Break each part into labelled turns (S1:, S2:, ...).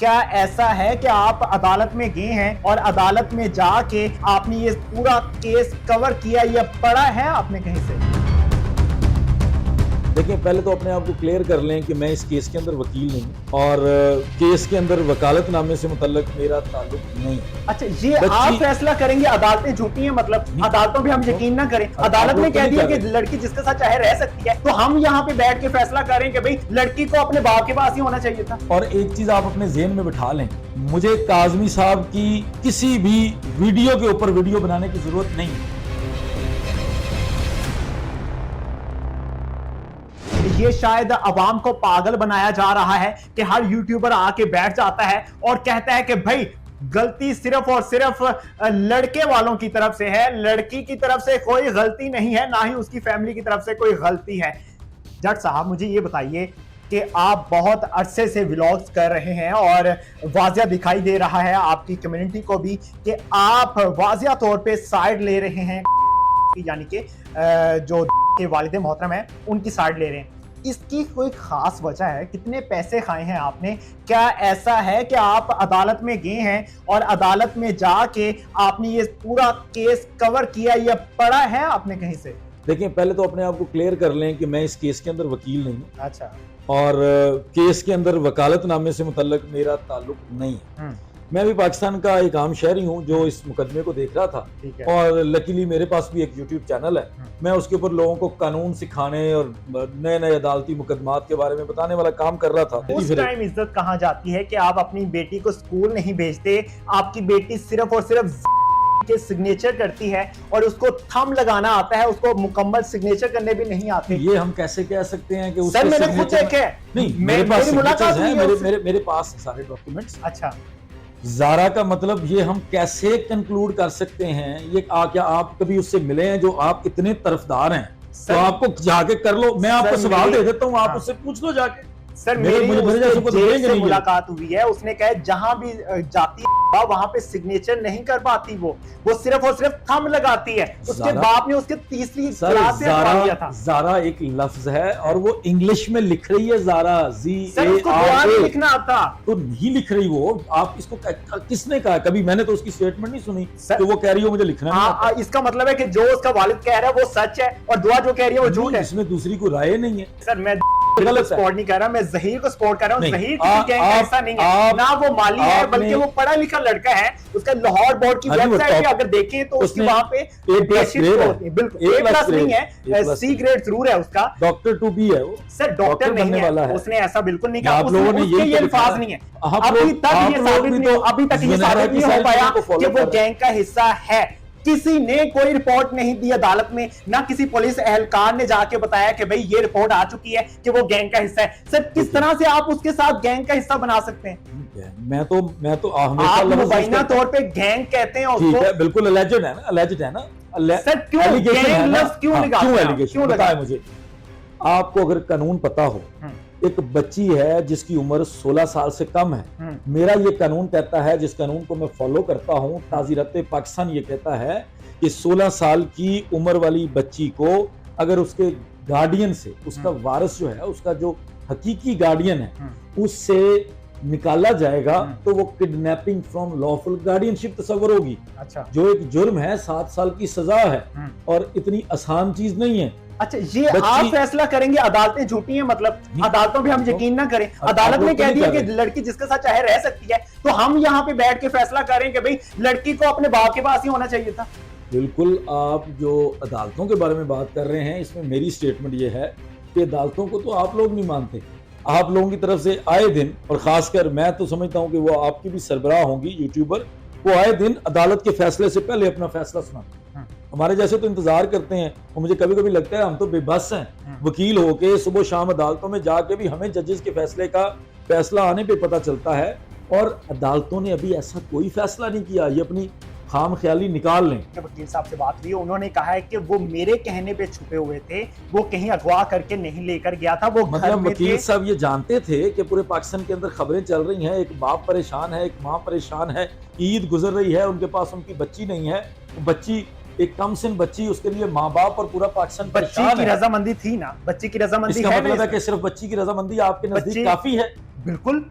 S1: क्या ऐसा है कि आप अदालत में गए हैं और अदालत में जाके आपने ये पूरा केस कवर किया, या पढ़ा है आपने कहीं से?
S2: देखिए, पहले तो अपने आप को क्लियर कर लें कि मैं इस केस के अंदर वकील नहीं हूं और केस के अंदर वकालतनामे से मुतल्लक मेरा ताल्लुक नहीं है।
S1: अच्छा, ये आप फैसला करेंगे? अदालतें झूठी हैं? मतलब अदालतों पे हम यकीन ना करें। अदालत ने कह दिया कि लड़की जिसके साथ चाहे रह सकती है, तो हम यहाँ पे बैठ के फैसला करें कि भाई लड़की को अपने बाप के पास ही होना चाहिए था।
S2: और एक चीज आप अपने ज़हन में बिठा लें, मुझे काज़मी साहब की किसी भी वीडियो के ऊपर वीडियो बनाने की जरूरत नहीं है।
S1: ये शायद अवाम को पागल बनाया जा रहा है कि हर यूट्यूबर आके बैठ जाता है और कहता है कि भाई गलती सिर्फ और सिर्फ लड़के वालों की तरफ से है, लड़की की तरफ से कोई गलती नहीं है, ना ही उसकी फैमिली की तरफ से कोई गलती है। जज साहब, मुझे ये बताइए कि आप बहुत अरसे से व्लॉग्स कर रहे हैं और वाजिया दिखाई दे रहा है आपकी कम्युनिटी को भी कि आप वाजिया तौर पे साइड ले रहे हैं, यानी कि जो के वालिद मोहतरम है उनकी साइड ले रहे हैं। इसकी कोई खास वजह है? कितने पैसे खाए हैं आपने? क्या ऐसा है कि आप अदालत में गए हैं और अदालत में जाके आपने ये पूरा केस कवर किया, या पढ़ा है आपने कहीं से?
S2: देखिए, पहले तो अपने आप को क्लियर कर लें कि मैं इस केस के अंदर वकील नहीं हूं।
S1: अच्छा।
S2: और केस के अंदर वकालतनामे से मुतल्लक मेरा ताल्लुक नहीं है। मैं भी पाकिस्तान का एक आम शहरी हूं जो इस मुकदमे को देख रहा था, और लकीली मेरे पास भी एक यूट्यूब चैनल है। मैं उसके ऊपर लोगों को कानून सिखाने और नए नए अदालती मुकदमात के बारे में बताने वाला काम कर रहा था।
S1: उस टाइम इज्जत कहाँ जाती है कि आप अपनी बेटी को स्कूल नहीं भेजते, आपकी बेटी सिर्फ और सिर्फ के सिग्नेचर करती है और उसको थंब लगाना आता है, उसको मुकम्मल सिग्नेचर करने भी नहीं आते।
S2: ये हम कैसे कह सकते हैं कि
S1: सर मैंने खुद देखे,
S2: नहीं, मेरे पास मुलाकात है, मेरे पास सारे डॉक्यूमेंट्स।
S1: अच्छा,
S2: ज़ारा का मतलब ये हम कैसे कंक्लूड कर सकते हैं? ये क्या आप कभी उससे मिले हैं जो आप इतने तरफदार हैं? तो आपको जाके कर लो, मैं आपको सवाल दे देता हूँ, आप उससे पूछ लो जाके।
S1: सर मेरी मुलाकात हुई है, उसने कहा जहां भी जाती है वहां पे सिग्नेचर नहीं कर पाती, वो सिर्फ और सिर्फ थंब लगाती है। उसके बाप ने उसके तीसरी क्लास से हटा दिया था।
S2: ज़ारा एक लफ्ज है और वो इंग्लिश में लिख रही है ज़ारा,
S1: लिखना आता
S2: तो नहीं लिख रही वो। आप इसको किसने कहा? कभी मैंने तो उसकी स्टेटमेंट नहीं सुनी तो वो कह रही हो मुझे लिखना नहीं।
S1: इसका मतलब है कि जो उसका वालिद कह रहा है वो सच है और दुआ जो कह रही है वो झूठ है।
S2: इसमें दूसरी को राय नहीं है।
S1: सर मैं सपोर्ट नहीं कर रहा, मैं ज़हीर को सपोर्ट कर रहा हूँ। ज़हीर की गैंग ऐसा नहीं है, ना वो माली है बल्कि वो पढ़ा लिखा लड़का है। उसका लाहौर बोर्ड की वेबसाइट पे अगर देखें तो उसकी वहां पे बिल्कुल A+ नहीं है, C ग्रेड जरूर है उसका।
S2: डॉक्टर टू बी है वो।
S1: सर डॉक्टर नहीं है, उसने ऐसा बिल्कुल नहीं कहा। उसके ये अल्फाज नहीं है। अभी तक ये साबित नहीं हो पाया कि वो गैंग का हिस्सा है। किसी ने कोई रिपोर्ट नहीं दी अदालत में, ना किसी पुलिस एहलकार ने जाके बताया कि भाई ये रिपोर्ट आ चुकी है कि वो गैंग का हिस्सा है। सर किस तरह से आप उसके साथ गैंग का हिस्सा बना सकते हैं?
S2: मैं तो
S1: आप मुबैना तौर पे गैंग कहते हैं उसको।
S2: ठीक है, बिल्कुल अलेज्ड है ना, अलेज्ड है ना।
S1: सर क्यों गैंग लफ्ज़ क्यों
S2: एलिगेशन बताएं मुझे। आपको अगर कानून पता हो, एक बच्ची है जिसकी उम्र 16 साल से कम है, मेरा ये कानून कहता है, जिस कानून को मैं फॉलो करता हूं, ताज़ीरत पाकिस्तान ये कहता है कि 16 साल की उम्र वाली बच्ची को अगर उसके गार्डियन से, उसका वारिस जो है, उसका जो हकीकी गार्डियन है, उससे निकाला जाएगा तो वो किडनैपिंग फ्रॉम लॉफुल गार्डियनशिप तस्वर होगी।
S1: अच्छा,
S2: जो एक जुर्म है, 7 साल की सजा है और इतनी आसान चीज नहीं है।
S1: अच्छा, ये आप फैसला करेंगे? अदालतें झूठी हैं? मतलब अदालतों पे हम यकीन ना करें। अदालत ने कह दिया कि लड़की जिसके साथ चाहे रह सकती है, तो हम यहाँ पे बैठ के फैसला करें कि भाई लड़की को अपने बाप के पास ही होना चाहिए था।
S2: बिल्कुल, आप जो अदालतों के बारे में बात कर रहे हैं, इसमें मेरी स्टेटमेंट ये है कि अदालतों को तो आप लोग नहीं मानते। आप लोगों की तरफ से आए दिन, और खासकर मैं तो समझता हूँ कि वो आपकी भी सरबराह होंगी यूट्यूबर, वो आए दिन अदालत के फैसले से पहले अपना फैसला सुनाते हैं। हमारे जैसे तो इंतजार करते हैं, और मुझे कभी कभी लगता है हम तो बेबस हैं। वकील होके सुबह शाम अदालतों में जाके भी हमें जजेस के फैसले का फैसला आने पे पता चलता है, और अदालतों ने अभी ऐसा कोई फैसला नहीं किया। ये अपनी खाम ख्याली निकाल लें।
S1: वकील साहब से बात हुई, उन्होंने कहा है कि वो मेरे कहने पे छुपे हुए थे, वो कहीं अगवा करके नहीं लेकर गया था, वो
S2: मतलब वकील साहब ये जानते थे कि पूरे पाकिस्तान के अंदर खबरें चल रही हैं, एक बाप परेशान है, एक माँ परेशान है, ईद गुजर रही है, उनके पास उनकी बच्ची नहीं है, बच्ची एक कम सिन बच्ची, उसके लिए माँ बाप और पूरा पाकिस्तान
S1: बच्ची की रजामंदी थी ना, बच्ची की रजामंदी
S2: है। इसका मतलब है कि सिर्फ बच्ची की रजामंदी आपके नजदीक काफी है?
S1: बिल्कुल,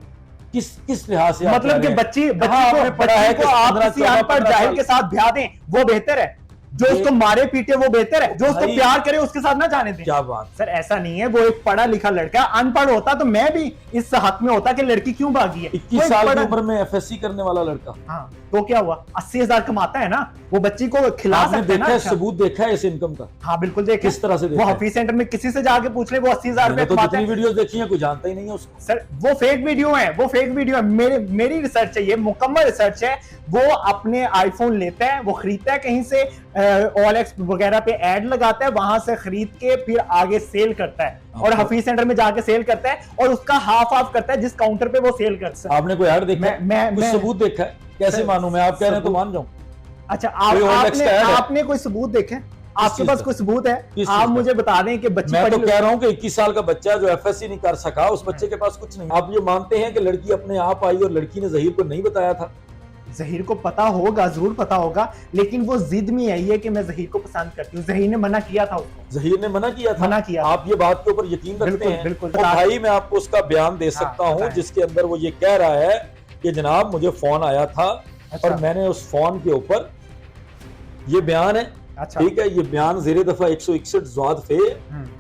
S2: किस किस लिहाज से आप
S1: मतलब
S2: कह
S1: कि
S2: रहे हैं?
S1: बच्ची
S2: कहाँ आपने पढ़ा है
S1: को
S2: कि
S1: आप
S2: 15,
S1: किसी अनपढ़
S2: 14
S1: जाहिल
S2: साल
S1: के साथ ब्याह दें वो बेहतर है, जो उसको मारे पीटे वो बेहतर है, जो उसको
S2: भाई,
S1: प्यार करे उसके साथ ना जाने दें।
S2: क्या बात।
S1: सर ऐसा नहीं है, वो एक पढ़ा लिखा लड़का, अनपढ़ होता तो मैं भी इस हक में होता कि लड़की क्यों भागी है।
S2: 21 साल की उम्र में एफएससी करने वाला लड़का,
S1: हाँ तो क्या हुआ, 80,000 कमाता है ना, वो बच्ची को खिला
S2: आपने
S1: सकते हैं
S2: देखा
S1: ना।
S2: है,
S1: अच्छा।
S2: सबूत देखा है इस इनकम का?
S1: हाँ बिल्कुल देखा।
S2: किस तरह से
S1: वो
S2: देखा है?
S1: हफीज सेंटर में किसी से जाके पूछ ले, वो 80,000
S2: मैंने
S1: रुपए
S2: तो
S1: कमाता
S2: जितनी
S1: है।
S2: वीडियोस देखी हैं कोई जानता ही नहीं है उसको।
S1: सर वो फेक वीडियो है, वो फेक वीडियो है, मेरी रिसर्च है, ये मुकम्मल रिसर्च है। वो अपने आईफोन लेता है, वो खरीदता है कहीं से, OLX वगैरह पे ऐड लगाता है, वहां से खरीद के फिर आगे सेल करता है और हफीज सेंटर में जाके सेल करता है और उसका हाफ ऑफ करता है जिस काउंटर पे वो सेल करता है।
S2: आपने कोई ऐड देखा है? कुछ सबूत देखा है? कैसे मानूं मैं? आप कह रहे हैं तो मान जाऊं।
S1: अच्छा
S2: कोई OLX का ऐड है?
S1: आपने कोई सबूत देखे? आपके
S2: चीज़
S1: पास
S2: का?
S1: कोई सबूत है?
S2: किस
S1: आप
S2: चीज़ का?
S1: मुझे बता दें कि बच्ची
S2: मैं तो
S1: पढ़ी-
S2: कह रहा हूं कि 21 साल का बच्चा जो एफएससी नहीं कर सका, उस बच्चे के पास कुछ नहीं। आप ये मानते हैं कि लड़की अपने आप आई और लड़की ने जहीर को नहीं बताया था?
S1: जहीर को पता होगा, जरूर पता होगा, लेकिन वो जिद में आई है कि मैं जहीर को पसंद करती हूँ। जहीर ने मना किया था उसको।
S2: जहीर ने मना किया था?
S1: मना किया।
S2: आप ये बात के ऊपर यकीन रखते
S1: बिल्कुल,
S2: हैं?
S1: बिल्कुल।
S2: तो भाई मैं आपको उसका बयान दे सकता हूं
S1: बताएं।
S2: जिसके अंदर वो ये कह रहा है कि जनाब मुझे फोन आया था
S1: अच्छा।
S2: और मैंने उस फोन के ऊपर, ये बयान है,
S1: अच्छा।
S2: ठीक है, ये बयान ज़ेरे दफा 161 ज़वाद फे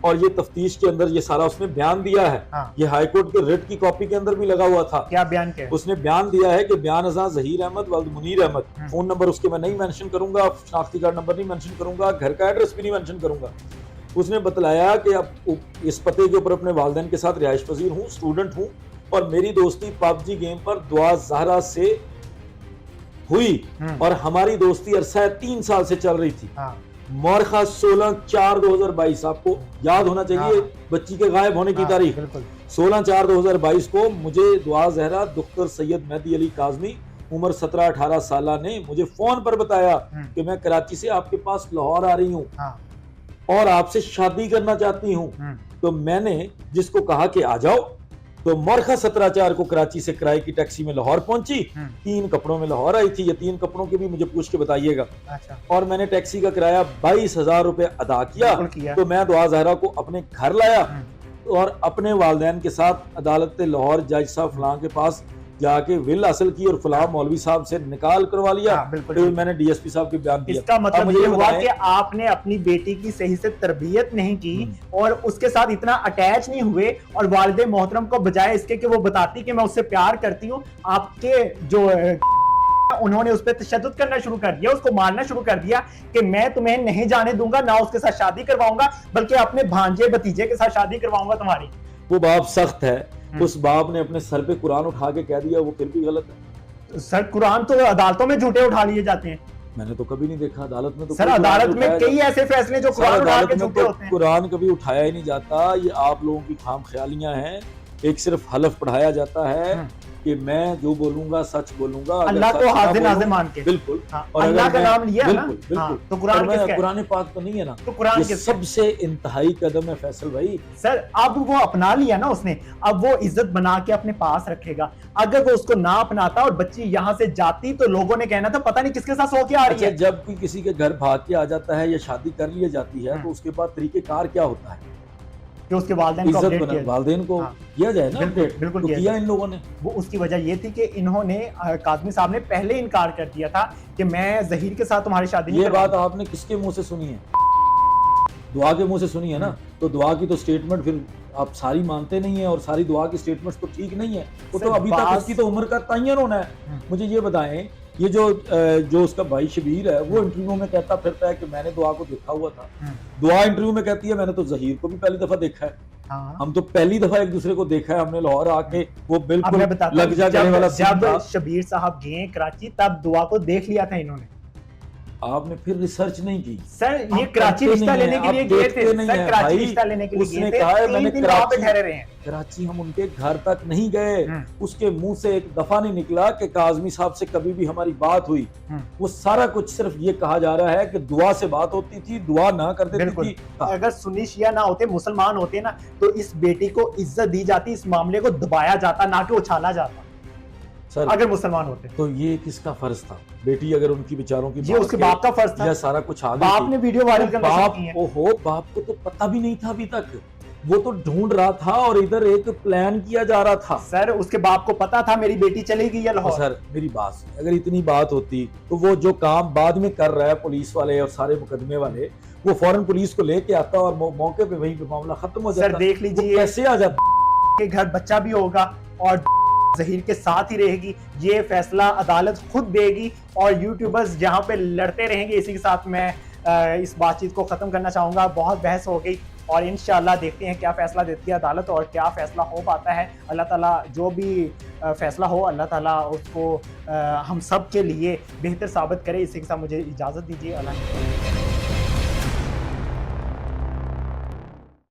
S2: और ये तफ्तीश के अंदर ये सारा उसने बयान दिया है।
S1: हाँ।
S2: ये हाईकोर्ट के रिट की कॉपी के अंदर भी लगा हुआ था।
S1: क्या बयान क्या है?
S2: उसने बयान दिया है कि बयान अज़ा जहीर अहमद वल्द मुनीर अहमद, फोन नंबर उसके मैं नहीं मेंशन करूंगा, शनाख्ती कार्ड नंबर नहीं मेंशन करूंगा, घर का एड्रेस भी नहीं मेंशन करूंगा। उसने बतलाया कि अब इस पते के ऊपर अपने वालिदैन के साथ रिहाइश पजीर हूँ, स्टूडेंट हूँ और मेरी दोस्ती पबजी गेम पर दुआ ज़हरा से हुई और हमारी दोस्ती अरसा 3 साल से चल रही थी।
S1: हाँ।
S2: मौरखा 16/4/2022, आपको याद होना चाहिए
S1: हाँ।
S2: बच्ची के गायब होने की तारीख। 16/4/2022 को मुझे दुआ जहरा दुख्तर सैयद मेहदी अली काजमी उम्र 17-18 साल ने मुझे फोन पर बताया कि मैं कराची से आपके पास लाहौर आ रही हूँ
S1: हाँ।
S2: और आपसे शादी करना चाहती हूँ। तो मैंने जिसको कहा कि आ जाओ, तो मौरखा 17/4 को कराची से किराए की टैक्सी में लाहौर पहुंची, 3 कपड़ों में लाहौर आई थी। ये 3 कपड़ों के भी मुझे पूछ के बताइएगा।
S1: अच्छा।
S2: और मैंने टैक्सी का किराया 22,000 रुपए अदा किया। तो मैं दुआ जहरा को अपने घर लाया और अपने वालिदैन के साथ अदालत लाहौर जज साहब फलां के पास जाके विल हासिल की और फलां मौलवी साहब से निकाल करवा लिया। फिर मैंने डीएसपी साहब के बयान दिया।
S1: इसका मतलब ये हुआ कि आपने अपनी बेटी की सही से तरबियत नहीं की और उसके साथ इतना अटैच नहीं हुए और वालिदे मोहतरम को बजाय इसके कि वो बताती कि मैं उससे प्यार करती हूँ, आपके जो उन्होंने उस पर तशद्दुद करना शुरू कर दिया, उसको मारना शुरू कर दिया कि मैं तुम्हें नहीं जाने दूंगा, ना उसके साथ शादी करवाऊंगा, बल्कि अपने भांजे भतीजे के साथ शादी करवाऊंगा तुम्हारी।
S2: वो बाप सख्त है, उस बाप ने अपने सर पे कुरान उठा के कह दिया, वो फिर भी गलत है।
S1: सर कुरान तो अदालतों में झूठे उठा लिए जाते हैं।
S2: मैंने तो कभी नहीं देखा अदालत में। तो
S1: सर अदालत में कई ऐसे फैसले जो कुरान उठा के झूठे होते हैं।
S2: कुरान कभी उठाया ही नहीं जाता, ये आप लोगों की खाम ख्यालियां हैं। एक सिर्फ हलफ पढ़ाया जाता है कि मैं जो बोलूंगा सच बोलूंगा,
S1: अल्लाह को हाजिर नाज़िर मान के।
S2: बिल्कुल।
S1: और अल्लाह का नाम लिया ना,
S2: बिल्कुल।
S1: तो कुरान किसका है?
S2: कुरान पाक तो नहीं है ना,
S1: तो कुरान
S2: ये सबसे इंतहाई कदम है फैसल भाई।
S1: सर अब वो अपना लिया ना उसने, अब वो इज्जत बना के अपने पास रखेगा। अगर वो उसको ना अपनाता और बच्ची यहाँ से जाती तो लोगों ने कहना था पता नहीं किसके साथ सो के आ रही है।
S2: जब कोई किसी के घर भाग के आ जाता है या शादी कर ली जाती है तो उसके बाद तरीकेकार क्या होता है
S1: कि उसके वालिदैन को अपडेट किया,
S2: वालिदैन को किया जाए ना अपडेट।
S1: बिल्कुल
S2: तो किया इन लोगों ने।
S1: वो उसकी वजह ये थी कि इन्होंने काज़मी साहब ने पहले इनकार कर दिया था कि मैं जहीर के साथ तुम्हारी शादी नहीं।
S2: ये बात आपने किसके मुंह से सुनी है? दुआ के मुंह से सुनी है ना। तो दुआ की तो स्टेटमेंट फिर आप सारी मानते नहीं है और सारी दुआ की स्टेटमेंट्स तो ठीक नहीं है। वो तो अभी तक उसकी तो उम्र का तयन होना है। मुझे ये बताएं, ये जो उसका भाई शबीर है वो इंटरव्यू में कहता फिरता है कि मैंने दुआ को देखा हुआ था। दुआ इंटरव्यू में कहती है मैंने तो जहीर को भी पहली दफा देखा है। हम तो पहली दफा एक दूसरे को देखा है, हमने लाहौर आके वो बिल्कुल लग जाने वाला
S1: जब शबीर साहब गए कराची तब दुआ को देख लिया था इन्होंने।
S2: आपने फिर रिसर्च नहीं की
S1: सर। ये कराची रिश्ता लेने के लिए गए थे सर, कराची रिश्ता लेने के लिए
S2: उसने कहा है मैंने
S1: कराची ठहरे रहे हैं।
S2: कराची हम उनके घर तक नहीं गए। उसके मुंह से एक दफा नहीं निकला कि काजमी साहब से कभी भी हमारी बात हुई। वो सारा कुछ सिर्फ ये कहा जा रहा है कि दुआ से बात होती थी, दुआ ना कर देती थी।
S1: अगर सुन्नी शिया ना होते, मुसलमान होते ना, तो इस बेटी को इज्जत दी जाती, इस मामले को दबाया जाता, ना कि उछाला जाता। सर अगर मुसलमान होते
S2: तो ये किसका फर्ज था? बेटी अगर उनकी विचारों की
S1: ये उसके बाप का फर्ज था।
S2: सारा कुछ आ
S1: बाप ने वीडियो वायरल करना शुरू की है।
S2: ओहो, बाप को तो पता भी नहीं था अभी तक। वो तो ढूंढ रहा था और इधर एक प्लान किया जा रहा था।
S1: सर उसके बाप को पता था मेरी बेटी चली गई है
S2: तो
S1: लाहौर।
S2: सर मेरी बात सुनिए, अगर इतनी बात होती तो वो जो काम बाद में कर रहा है पुलिस वाले और सारे मुकदमे वाले, वो फौरन पुलिस को लेके आता और मौके पे वहीं पे मामला खत्म हो जाता।
S1: सर देख
S2: वो
S1: लीजिए
S2: कैसे आ जाता?
S1: के घर बच्चा भी होगा और जहीर के साथ ही रहेगी, ये फैसला अदालत खुद देगी और यूट्यूबर्स जहां पे लड़ते रहेंगे। इसी के साथ मैं इस बातचीत को ख़त्म करना चाहूँगा। बहुत बहस हो गई और इंशाल्लाह देखते हैं क्या फ़ैसला देती है अदालत और क्या फ़ैसला हो पाता है। अल्लाह ताला जो भी फ़ैसला हो, अल्लाह ताला उसको हम सब के लिए बेहतर साबित करे। इसी के साथ मुझे इजाज़त दीजिए। अल्लाह